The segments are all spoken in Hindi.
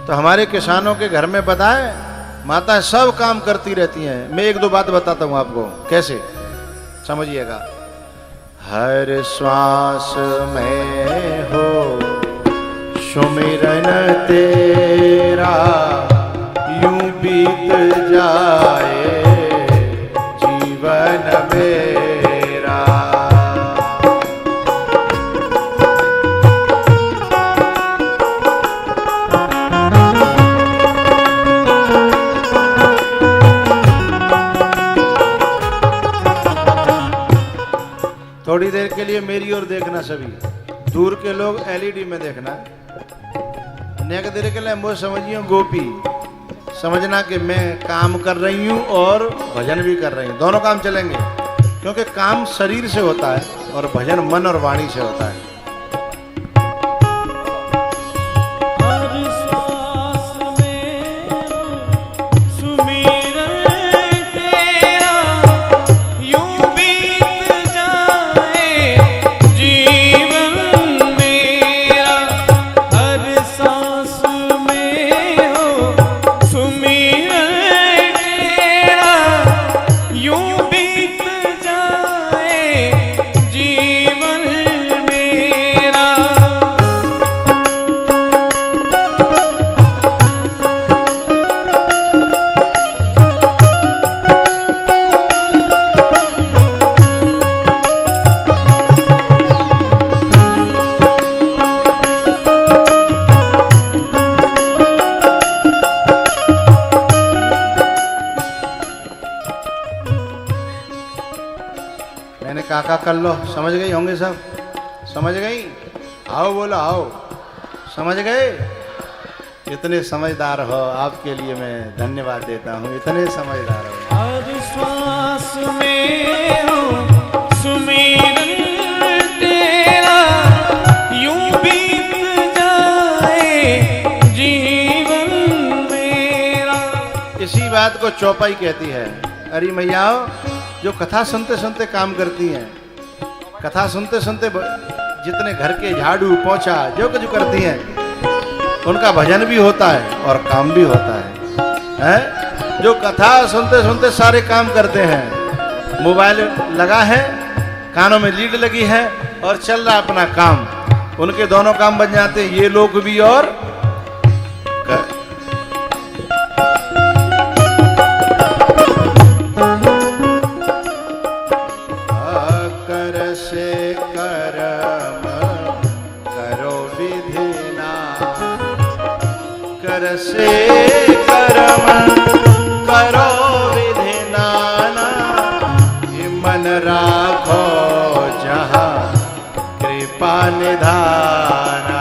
तो हमारे किसानों के घर में बताए माताएं सब काम करती रहती हैं। मैं एक दो बात बताता हूं आपको, कैसे समझिएगा। हर श्वास में हो सुमिरन तेरा, यूं बीत जाए जीवन मेरा। थोड़ी देर के लिए मेरी ओर देखना सभी, दूर के लोग एलईडी में देखना। नेक देर के लिए वो समझियो गोपी, समझना कि मैं काम कर रही हूँ और भजन भी कर रही हूँ, दोनों काम चलेंगे। क्योंकि काम शरीर से होता है और भजन मन और वाणी से होता है। काका कर लो, समझ गई होंगे सब, समझ गई? आओ बोलो आओ, समझ गए? इतने समझदार हो, आपके लिए मैं धन्यवाद देता हूँ, इतने समझदार हो। हर श्वास में हो सुमिरन तेरा, यूं बीत जाए जीवन मेरा। इसी बात को चौपाई कहती है। अरे मैयाओ, जो कथा सुनते सुनते काम करती हैं, कथा सुनते सुनते जितने घर के झाड़ू पोछा जो कुछ करती हैं, उनका भजन भी होता है और काम भी होता है? जो कथा सुनते सुनते सारे काम करते हैं, मोबाइल लगा है, कानों में लीड लगी है और चल रहा अपना काम, उनके दोनों काम बन जाते हैं, ये लोग भी और से कर्म करो विधि नाना, मन राखो जहाँ कृपा निधाना।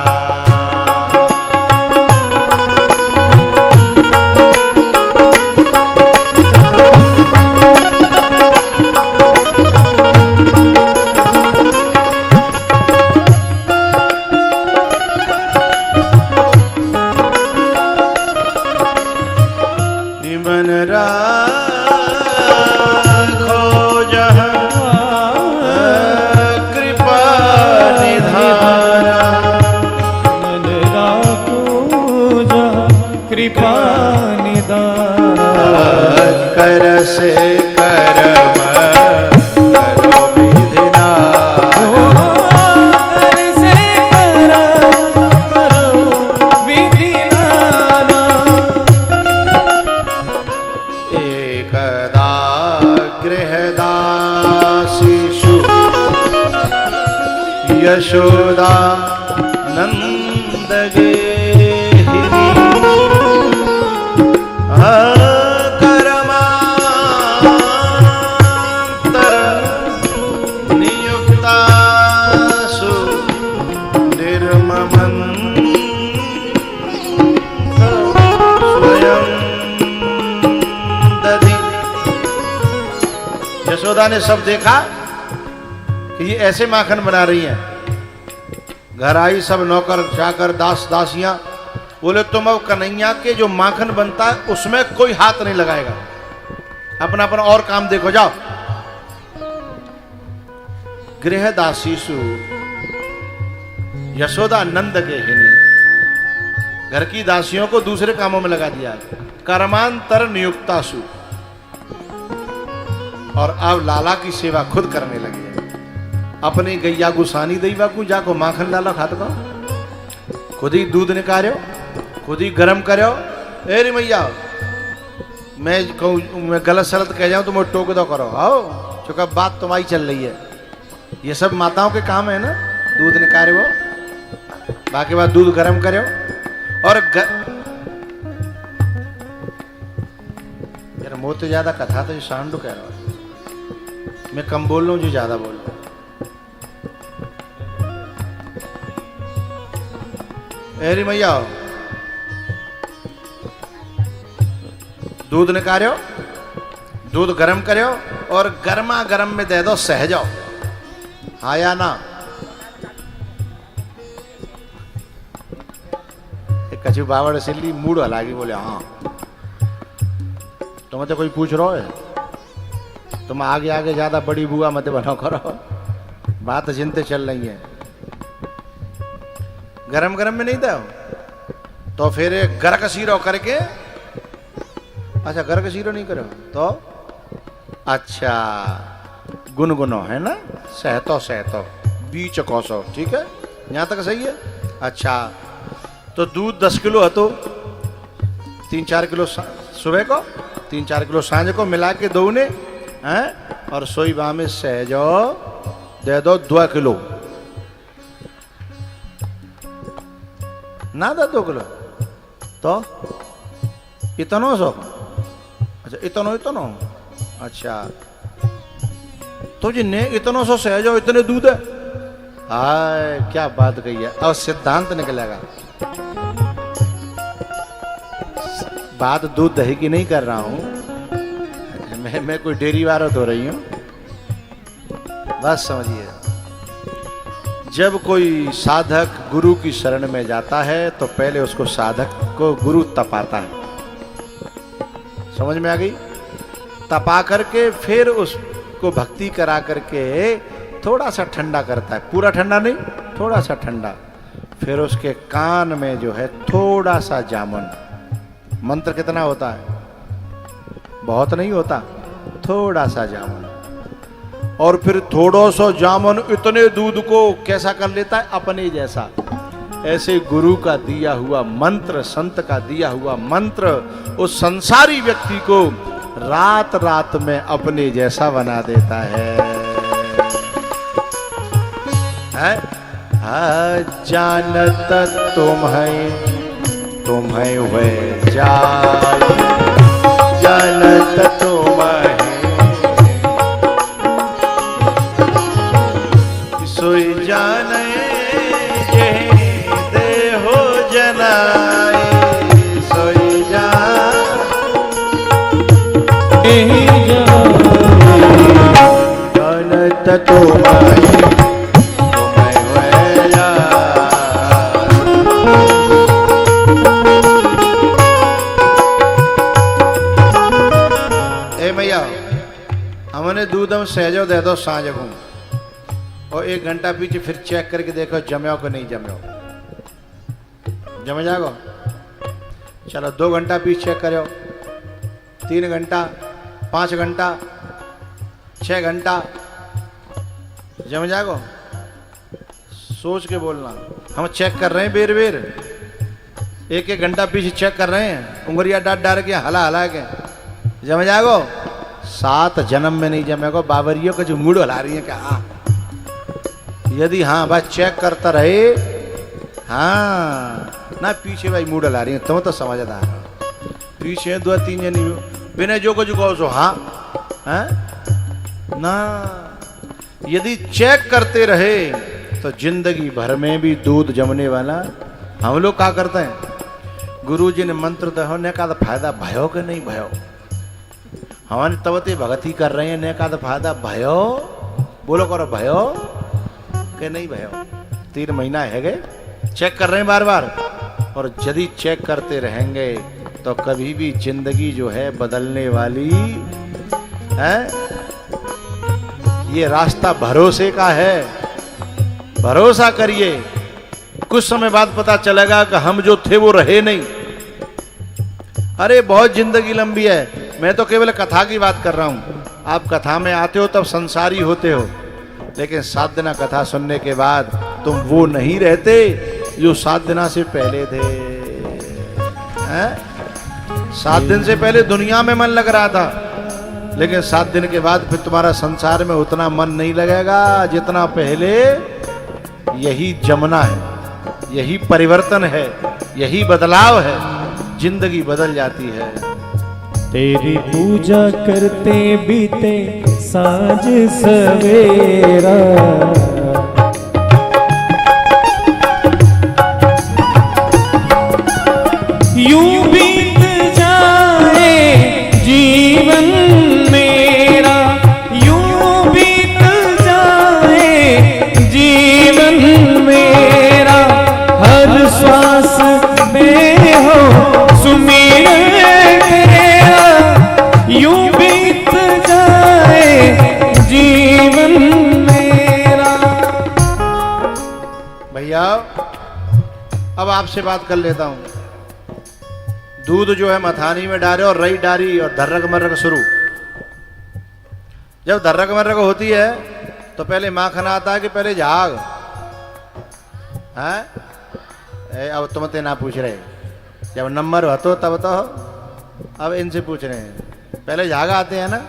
कृपा निदान कर से कर्म करो विधि नाना, कर से कर्म करो विधि नाना। एकदा गृहदासीषु यशोदा नंद यशोदा ने सब देखा कि ये ऐसे माखन बना रही हैं। घर आई सब नौकर चाकर दास दासियां, बोले तुम अब कन्हैया के जो माखन बनता है उसमें कोई हाथ नहीं लगाएगा, अपना अपना और काम देखो जाओ। गृहदासीसु यशोदा नंद गेहिनी, घर की दासियों को दूसरे कामों में लगा दिया, कर्मांतर नियुक्तासु, और अब लाला की सेवा खुद करने लगे। अपनी गैया गुसानी दैवा को जाको माखन लाला खात को, खुद ही दूध निकालो, खुद ही गर्म करो। ए रे मैया, मैं कहूँ मैं गलत सलत कह जाऊँ तो मैं टोक दो करो, आओ चूंकि बात तुम्हारी चल रही है। ये सब माताओं के काम है ना, दूध निकाले वो, बाकी बात दूध गर्म करो। और यार मोते ज्यादा कथा तो ये सांडू कह रहा हूँ, मैं कम बोल रहा हूँ जो ज्यादा बोल रहा हूँ। एरी मैया, दूध निकालो, दूध गर्म करो और गर्मा गर्म में दे दो सहजो, हाँ या ना। कछु बावड़ सिल्ली मूड हलागी, बोले हाँ। तुम्हें तो कोई पूछ रहा है, तुम आगे आगे ज्यादा बड़ी बुआ मत बनो करो, बात जिनते चल रही है। गरम गरम में नहीं दो तो फिर गर कसीरो करके, अच्छा गर कसीरो नहीं करो तो अच्छा गुनगुनो है ना, सहतो सहतो बीच कोसो, ठीक है यहाँ तक सही है। अच्छा तो दूध 10 किलो है तो 3-4 किलो सुबह को, 3-4 किलो सांझ को मिला के दो ने हैं, और सोई बा में सहजो दे दो 2 किलो, ना दो 2 किलो तो इतनो सो, अच्छा इतनो अच्छा तो जी ने इतनो सो सहजो, इतने दूध है, हाय क्या बात कही है। अब सिद्धांत निकलेगा, बात दूध दही की नहीं कर रहा हूं मैं कोई डेयरी वारत हो रही हूं, बस समझिए। जब कोई साधक गुरु की शरण में जाता है तो पहले उसको साधक को गुरु तपाता है, समझ में आ गई। तपा करके फिर उसको भक्ति करा करके थोड़ा सा ठंडा करता है, पूरा ठंडा नहीं, थोड़ा सा ठंडा। फिर उसके कान में जो है थोड़ा सा जामुन, मंत्र कितना होता है, बहुत नहीं होता, थोड़ा सा जामुन, और फिर थोड़ा सा जामुन इतने दूध को कैसा कर लेता है, अपने जैसा। ऐसे गुरु का दिया हुआ मंत्र, संत का दिया हुआ मंत्र उस संसारी व्यक्ति को रात रात में अपने जैसा बना देता है। जानत तुम्हें हुए जाय, जानत तुम्हें सोई जाने जे देहो जनाए, सोई जानत तुम्हें हमने दूध हम सहजो दे दो सांझ को, और 1 घंटा पीछे फिर चेक करके देखो जम्यो को नहीं जम्यो, जम जाओ। चलो 2 घंटा पीछे चेक करो, 3 घंटा, 5 घंटा, 6 घंटा, जम जाओ। सोच के बोलना, हम चेक कर रहे हैं बेर बेर, 1-1 घंटा पीछे चेक कर रहे हैं, उंगलियां डाल डाल के हला हला के, जम जाओ। 7 जन्म में नहीं जमेगा। बावरियों का जो मूड हला रही है क्या, हाँ यदि हाँ बस चेक करता रहे, हाँ ना पीछे भाई मूड हला रही है, तुम तो समझदार हो, पीछे 2-3 जनी बिना जो कुछ कहो सो हाँ ना। यदि चेक करते रहे तो जिंदगी भर में भी दूध जमने वाला। हम लोग क्या करते हैं, गुरु जी ने मंत्र दहोने का फायदा भयो कि नहीं भयो, हमारे तवते भगती कर रहे हैं, ने का फायदा भयो, बोलो करो भयो कि नहीं भयो। 3 महीना है गए, चेक कर रहे हैं बार बार, और यदि चेक करते रहेंगे तो कभी भी जिंदगी जो है बदलने वाली है। ये रास्ता भरोसे का है, भरोसा करिए, कुछ समय बाद पता चलेगा कि हम जो थे वो रहे नहीं। अरे बहुत जिंदगी लंबी है, मैं तो केवल कथा की बात कर रहा हूं। आप कथा में आते हो तब संसारी होते हो, लेकिन 7 दिना कथा सुनने के बाद तुम वो नहीं रहते जो 7 दिना से पहले थे। 7 दिन से पहले दुनिया में मन लग रहा था, लेकिन 7 दिन के बाद फिर तुम्हारा संसार में उतना मन नहीं लगेगा जितना पहले। यही जमना है, यही परिवर्तन है, यही बदलाव है, जिंदगी बदल जाती है। तेरी पूजा करते बीते साँझ सवेरा, यूं बीत जाए जीवन मेरा, यूं बीत जाए जीवन मेरा, हर श्वास में हो सुमिरन तेरा, यूं बीत जाए जीवन मेरा। भैया अब आपसे बात कर लेता हूं। दूध जो है मथानी में डाले और रई डारी और धर्रक मर्रक शुरू। जब धर्रक मर्रक होती है तो पहले माखन आता है कि पहले झाग है। अब तुमसे ना पूछ रहे, जब नंबर हो तब तो अब इनसे पूछ रहे हैं। पहले झाग आते हैं ना,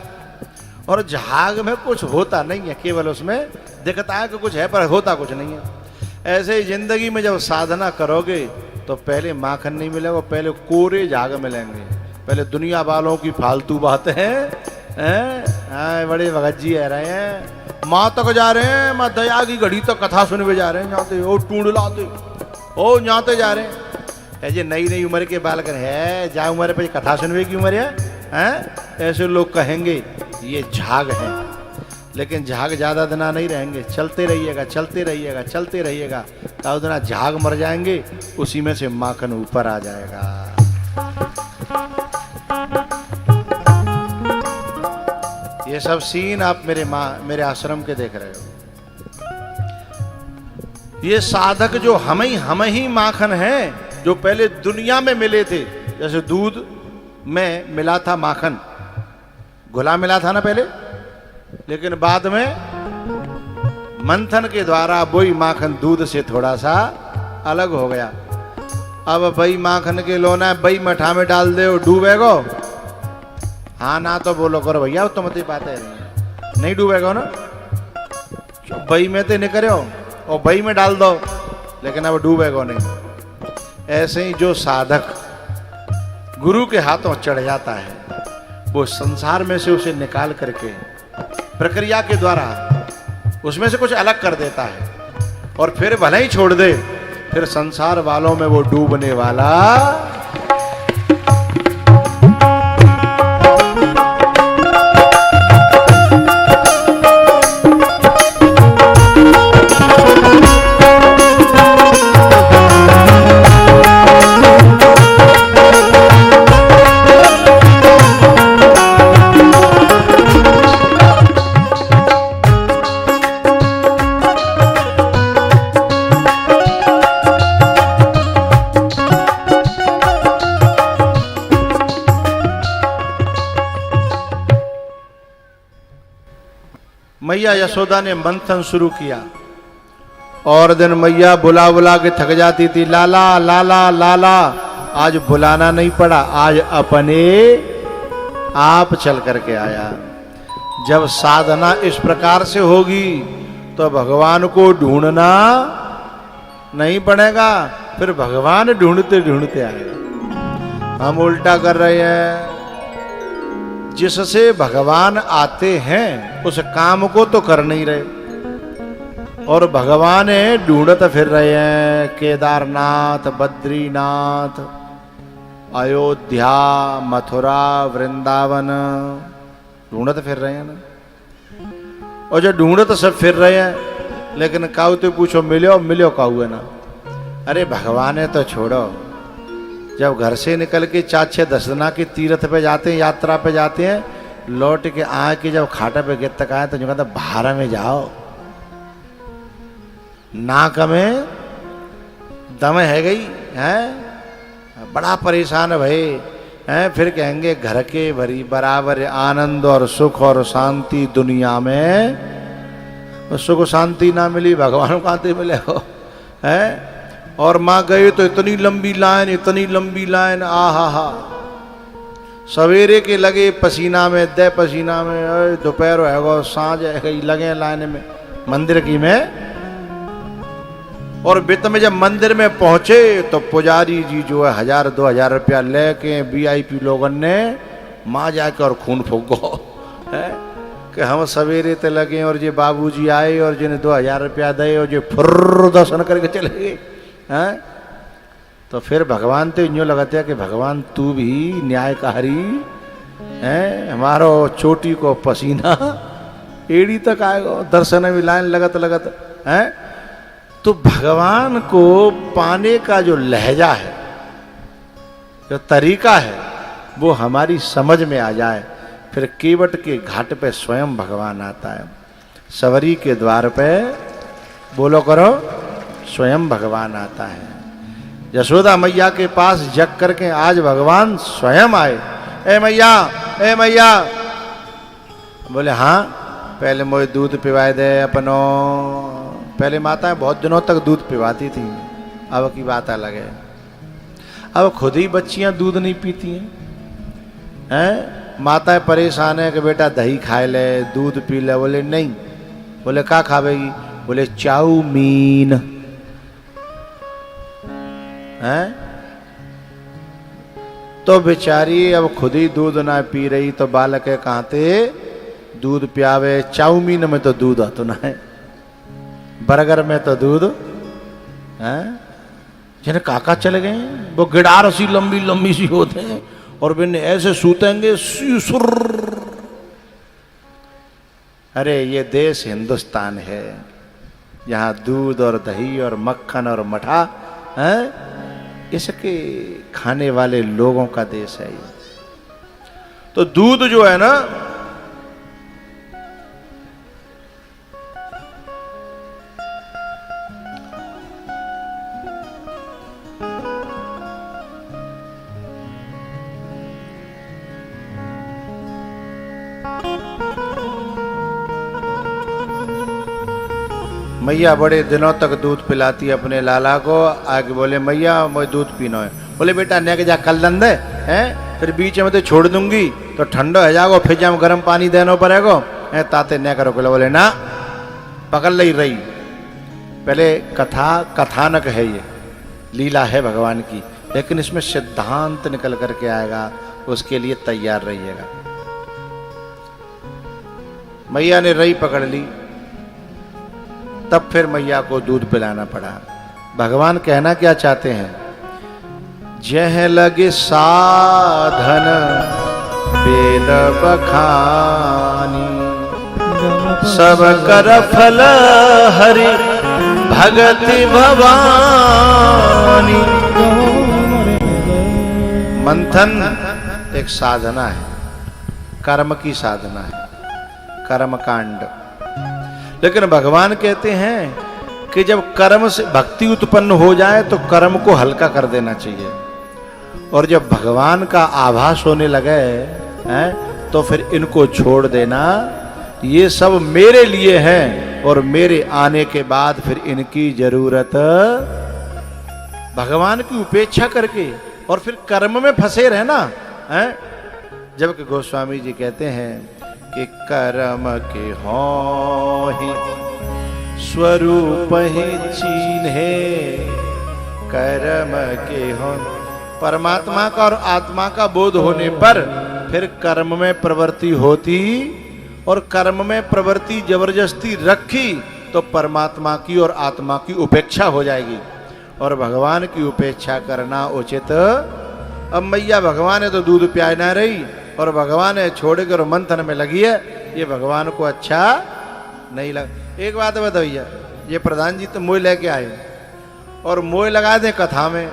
और झाग में कुछ होता नहीं है, केवल उसमें दिखता है कि कुछ है पर होता कुछ नहीं है। ऐसे ही जिंदगी में जब साधना करोगे तो पहले माखन नहीं मिलेगा, पहले कोरे झाग मिलेंगे। पहले दुनिया वालों की फालतू बातें हैं। बड़े भगत जी रह रहे हैं, माँ तक जा रहे हैं, माँ दया की घड़ी तक कथा सुनने जा रहे हैं, जाते ओ टूंड लाते ओ जाते जा रहे हैं। ऐसे नई नई उम्र के बालक है, जा उम्र पे कथा सुनने की उम्र है। ऐसे लोग कहेंगे ये झाग है, लेकिन झाग ज्यादा दिना नहीं रहेंगे। चलते रहिएगा, चलते रहिएगा, चलते रहिएगा, तब दिना झाग मर जाएंगे, उसी में से माखन ऊपर आ जाएगा। ये सब सीन आप मेरे आश्रम के देख रहे हो। ये साधक जो हम ही माखन हैं, जो पहले दुनिया में मिले थे। जैसे दूध में मिला था माखन, घुला मिला था ना पहले, लेकिन बाद में मंथन के द्वारा वही माखन दूध से थोड़ा सा अलग हो गया। अब वही माखन के लोना वही मठा में डाल दे, डूबेगो। हाँ ना तो बोलो करो भैया, तो मत बातें नहीं डूबेगा ना। वही में तो निकलो और वही में डाल दो, लेकिन अब डूबेगा नहीं। ऐसे ही जो साधक गुरु के हाथों चढ़ जाता है, वो संसार में से उसे निकाल करके प्रक्रिया के द्वारा उसमें से कुछ अलग कर देता है, और फिर भले ही छोड़ दे, फिर संसार वालों में वो डूबने वाला। मैया यशोदा ने मंथन शुरू किया, और दिन मैया बुला बुला के थक जाती थी। लाला लाला लाला, आज बुलाना नहीं पड़ा, आज अपने आप चल करके आया। जब साधना इस प्रकार से होगी तो भगवान को ढूंढना नहीं पड़ेगा, फिर भगवान ढूंढते ढूंढते आएगा। हम उल्टा कर रहे हैं, जिससे भगवान आते हैं उस काम को तो कर नहीं रहे, और भगवान ढूंढत फिर रहे हैं। केदारनाथ, बद्रीनाथ, अयोध्या, मथुरा, वृंदावन ढूंढत फिर रहे हैं ना। और जो ढूंढत सब फिर रहे हैं, लेकिन काऊ तो पूछो मिलो मिलो काऊ है ना। अरे भगवान है तो छोड़ो। जब घर से निकल के 4-6 10 दिना के तीर्थ पे जाते हैं, यात्रा पे जाते हैं, लौट के आके जब खाटा पे गिर तक आए तो जो कहता भाड़ा में जाओ। नाक में दम है गई है, बड़ा परेशान है भाई हैं। फिर कहेंगे घर के भरी बराबर आनंद और सुख और शांति दुनिया में, तो सुख शांति ना मिली भगवान कहाँ से मिले हो है। और माँ गए तो इतनी लंबी लाइन, इतनी लंबी लाइन, आ हा सवेरे के लगे पसीना में, दे पसीना में, दोपहर है सांझ है लगे लाइन में मंदिर की में। और वित्त में जब मंदिर में पहुंचे तो पुजारी जी जो है 1000-2000 रुपया लेके वीआईपी लोगन ने माँ जाके और खून फूको है कि हम सवेरे ते लगे और ये बाबूजी आए और जिन्हें 2000 रुपया दे और जो फुर्र दर्शन करके चले गए हैं। तो फिर भगवान तो यूँ लगाते हैं कि भगवान तू भी न्यायकारी है, हमारो चोटी को पसीना एड़ी तक आएगा, दर्शन में लाइन लगत लगत है। तो भगवान को पाने का जो लहजा है, जो तरीका है, वो हमारी समझ में आ जाए, फिर केवट के घाट पे स्वयं भगवान आता है। सवरी के द्वार पे बोलो करो स्वयं भगवान आता है। यशोदा मैया के पास जग करके आज भगवान स्वयं आए। ए मैया, ए मैया, बोले हाँ पहले मुझे दूध पिवाए दे अपनो। पहले माताएं बहुत दिनों तक दूध पिवाती थी, अब की बात अलग है। अब खुद ही बच्चियां दूध नहीं पीती हैं। माताएं परेशान है कि बेटा दही खाए ले, दूध पी ले। बोले नहीं। बोले क्या खावेगी? बोले चाउमीन हैं। तो बेचारी अब खुद ही दूध ना पी रही तो बालक है कहाँ थे दूध पियावे। चाउमीन में तो दूध आता ना है, बर्गर में तो दूध है। जिन्हें काका चले गए वो गिडार सी लंबी लंबी सी होते हैं और बिन ऐसे सूतेंगे सुर। अरे ये देश हिंदुस्तान है, यहाँ दूध और दही और मक्खन और मठा है, इसके खाने वाले लोगों का देश है ये। तो दूध जो है ना, मैया बड़े दिनों तक दूध पिलाती है अपने लाला को। आगे बोले मैया मुझे दूध पीना है। बोले बेटा ने के जा कल दंदे हैं, फिर बीच में तो छोड़ दूंगी तो ठंडो है जागो, फिर जब गर्म पानी देना पड़ेगा है ताते न करो। बोले ना पकड़ ली रही। पहले कथानक है, ये लीला है भगवान की, लेकिन इसमें सिद्धांत निकल करके आएगा, उसके लिए तैयार रहिएगा। मैया ने रही पकड़ ली, तब फिर मैया को दूध पिलाना पड़ा। भगवान कहना क्या चाहते हैं? जह लगे साधन वेद बखानी, सब कर फल हरि भगति भवानी। मंथन एक साधना है, कर्म की साधना है, कर्म कांड। लेकिन भगवान कहते हैं कि जब कर्म से भक्ति उत्पन्न हो जाए तो कर्म को हल्का कर देना चाहिए, और जब भगवान का आभास होने लगे हैं तो फिर इनको छोड़ देना। ये सब मेरे लिए हैं और मेरे आने के बाद फिर इनकी जरूरत, भगवान की उपेक्षा करके और फिर कर्म में फंसे रहना है। जबकि गोस्वामी जी कहते हैं कि कर्म के होहि स्वरूप ही चीन्हे, कर्म के हो। परमात्मा का और आत्मा का बोध होने पर फिर कर्म में प्रवृत्ति होती, और कर्म में प्रवृत्ति जबरदस्ती रखी तो परमात्मा की और आत्मा की उपेक्षा हो जाएगी, और भगवान की उपेक्षा करना उचित। अब मैया भगवान है तो दूध पिया ना रही, और भगवान है छोड़ के और मंथन में लगी है, ये भगवान को अच्छा नहीं लगा। एक बात बता भैया, ये प्रधान जी तो मोह लेके आए और मोह लगा दे कथा में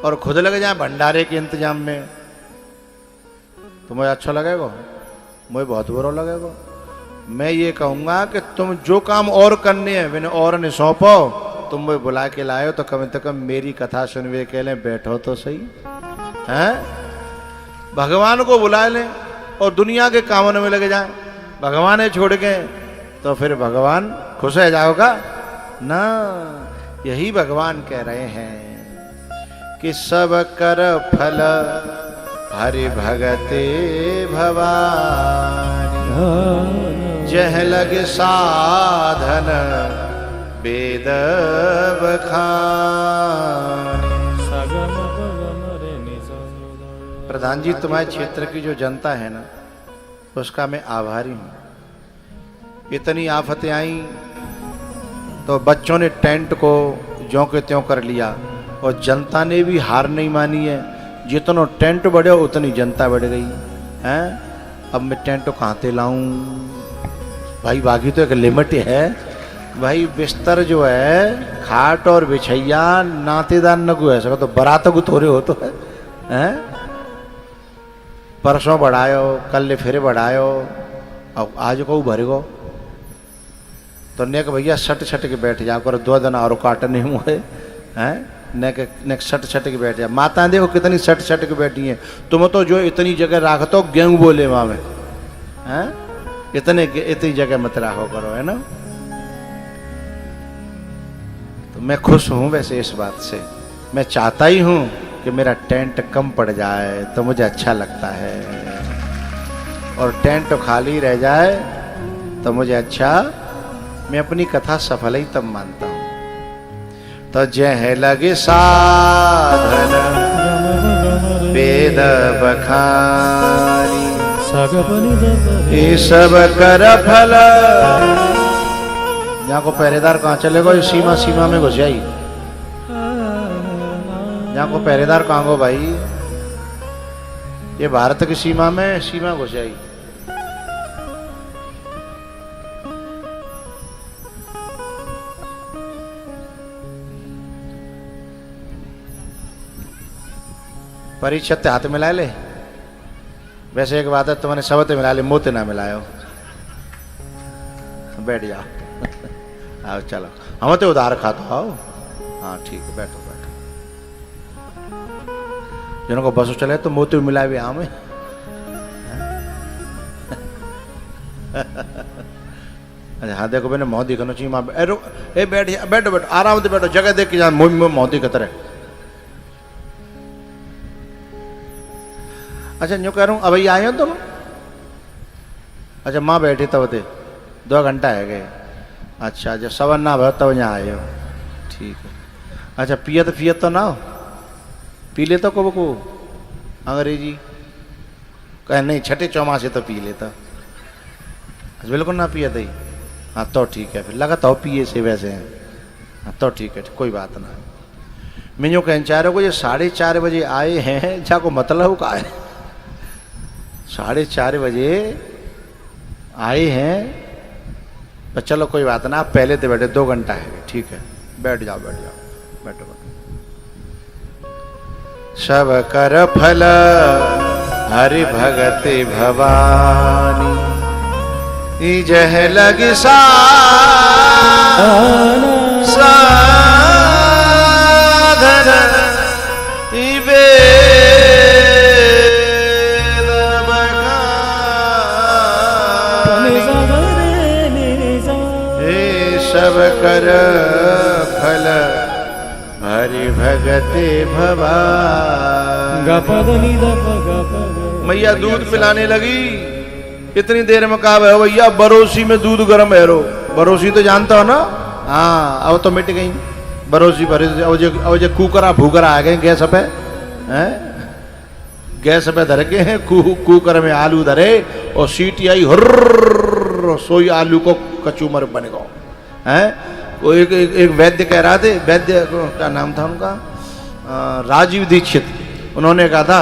और खुद लग जाए भंडारे के इंतजाम में, तो मुझे अच्छा लगेगा? मुझे बहुत बुरा लगेगा। मैं ये कहूँगा कि तुम जो काम और करने हैं मैंने और ने सौंपो, तुम भी बुला के लाए हो तो कम से कम मेरी कथा सुनवे के लें, बैठो तो सही हैं। भगवान को बुला लें और दुनिया के कामों में लगे जाएं, भगवान छोड़ के तो फिर भगवान खुश हो जाओगा ना। यही भगवान कह रहे हैं कि सब कर फल हरि भगते भवानी, जह लग साधन वेद बखानी। प्रधान जी, तुम्हारे क्षेत्र की जो जनता है ना, उसका मैं आभारी हूं। इतनी आफतें आई तो बच्चों ने टेंट को ज्यों के त्यों कर लिया और जनता ने भी हार नहीं मानी है। जितना टेंट बढ़े उतनी जनता बढ़ गई है। अब मैं टेंट कहाँ से लाऊं भाई? बाकी तो एक लिमिट है भाई। बिस्तर जो है, खाट और बिछैया नातेदार न को ऐसा तो बरात को थोड़े हो तो है। परसों बढ़ायो, कल फिर बढ़ायो, अब आज को भरेगो तो नेक भैया सट सट के बैठ जा कर 2 दिन और काट नहीं हुए हैं। नेक सट सट के बैठ जा। माता देखो कितनी सट सट के बैठी हैं। तुम तो जो इतनी जगह राखतो गेहूं बोले वहां में हैं, इतनी जगह मत राखो करो, है ना। तो मैं खुश हूं वैसे इस बात से। मैं चाहता ही हूं कि मेरा टेंट कम पड़ जाए तो मुझे अच्छा लगता है, और टेंट खाली रह जाए तो मुझे अच्छा, मैं अपनी कथा सफल ही तब मानता हूं। तो जह लगे साधन वेद बखानी, ये सब कर फल। यहाँ को पहरेदार कहाँ चले गो? सीमा में घुस जाई। यहाँ को पहरेदार कहाँ गो भाई? ये भारत की सीमा घुस जाई। परिच्छत हाथ मिला ले। वैसे एक बात है, तुमने सबत मिला ले, मोते ना मिलायो। बैठ जाओ। आओ चलो, हम तो उधार खाते आओ। हाँ ठीक है, बैठो बैठो। जिनको बसों चले तो मोते मिला भी आम। अच्छा हाँ देखो, मैंने मोह दिखाना चाहिए। माँ ए बैठ बैठो बैठो, आराम से बैठो, जगह देख के जान। मोह दिखत रहे। अच्छा यूँ कह रहा हूँ, अभी आए हो तुम? अच्छा माँ बैठी तब थे 2 घंटा है गए। अच्छा जब सवन ना भयो तब यहाँ आए हो, ठीक है। अच्छा पियत तो ना हो? पी ले तो कब को अंग्रेजी कहे नहीं, छठे चौमासे तो पी लेता। अच्छा बिल्कुल ना पिया ही। हाँ तो ठीक है, फिर लगा तो पिए से वैसे हैं। हाँ तो ठीक है, कोई बात ना। मैं यूँ कहना चाह रहा हूँ, ये 4:30 बजे आए हैं, जाको मतलब का है। 4:30 बजे आए हैं, पर चलो कोई बात ना, आप पहले तो बैठे, 2 घंटा है, ठीक है। बैठ जाओ बैठ जाओ, बैठो बैठो। सब कर फल हरि भगते भवानी, जह लग साधन सब कर फल हरि भगते भवानी। मैया दूध पिलाने लगी। इतनी देर में कहा भैया बरोसी में दूध गर्म है रो। बरोसी तो जानता हो ना? हाँ अब तो मिट गई बरोसी भरे। अब जो कुकरा भूकरा आ गए गैस पे हैं, गैस पे धर के हैं कुकर में आलू धरे और सीटी आई, हुर्र सोई आलू को कचूमर बन गो हैं। वो एक वैद्य कह रहा थे, वैद्य क्या नाम था उनका, राजीव दीक्षित। उन्होंने कहा था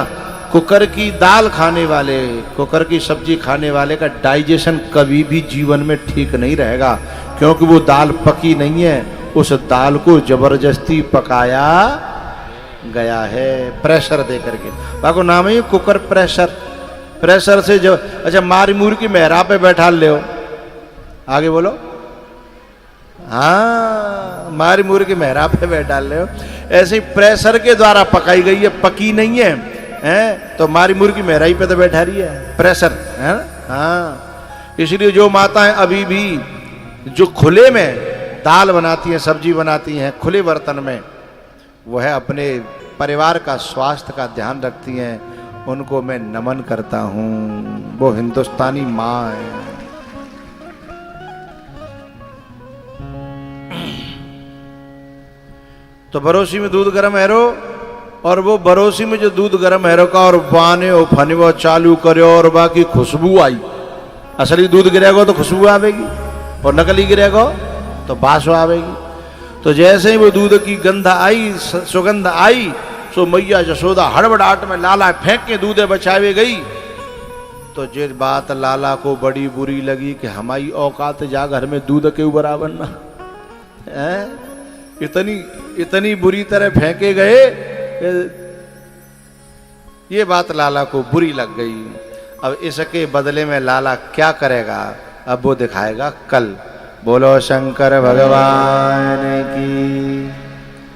कुकर की दाल खाने वाले, कुकर की सब्जी खाने वाले का डाइजेशन कभी भी जीवन में ठीक नहीं रहेगा, क्योंकि वो दाल पकी नहीं है, उस दाल को जबरदस्ती पकाया गया है प्रेशर दे करके। बाको नाम है कुकर प्रेशर। प्रेशर से जो अच्छा मारी मूर की मेहरा पे बैठा ले हो, आगे बोलो। हाँ, मारी मुर्गी मेहरा पे बैठ डाल रहे हो। ऐसे ही प्रेशर के द्वारा पकाई गई है, पकी नहीं है, हैं? तो मारी मुर्गी मेहराई पे तो बैठा रही है, प्रेशर है ना। हाँ, इसलिए जो माताएं अभी भी जो खुले में दाल बनाती हैं, सब्जी बनाती हैं खुले बर्तन में, वह अपने परिवार का स्वास्थ्य का ध्यान रखती हैं, उनको मैं नमन करता हूँ। वो हिंदुस्तानी माँ है। तो बरोसी में दूध गर्म है रो, और वो बरोसी में जो दूध गर्म है रो का और बाने और फनवा चालू करे और बाकी खुशबू आई। असली दूध गिरेगा तो खुशबू आवेगी, और नकली गिरेगा तो बासो आवेगी। तो जैसे ही वो दूध की गंध आई, सुगंध आई, सो मैया यशोदा हड़बड़ाहट में लाला फेंक के दूधे बचावे गई। तो जे बात लाला को बड़ी बुरी लगी कि हमारी औकात जा घर में दूध के बराबर ना है, इतनी बुरी तरह फेंके गए, ये बात लाला को बुरी लग गई। अब इसके बदले में लाला क्या करेगा, अब वो दिखाएगा कल। बोलो शंकर भगवान की।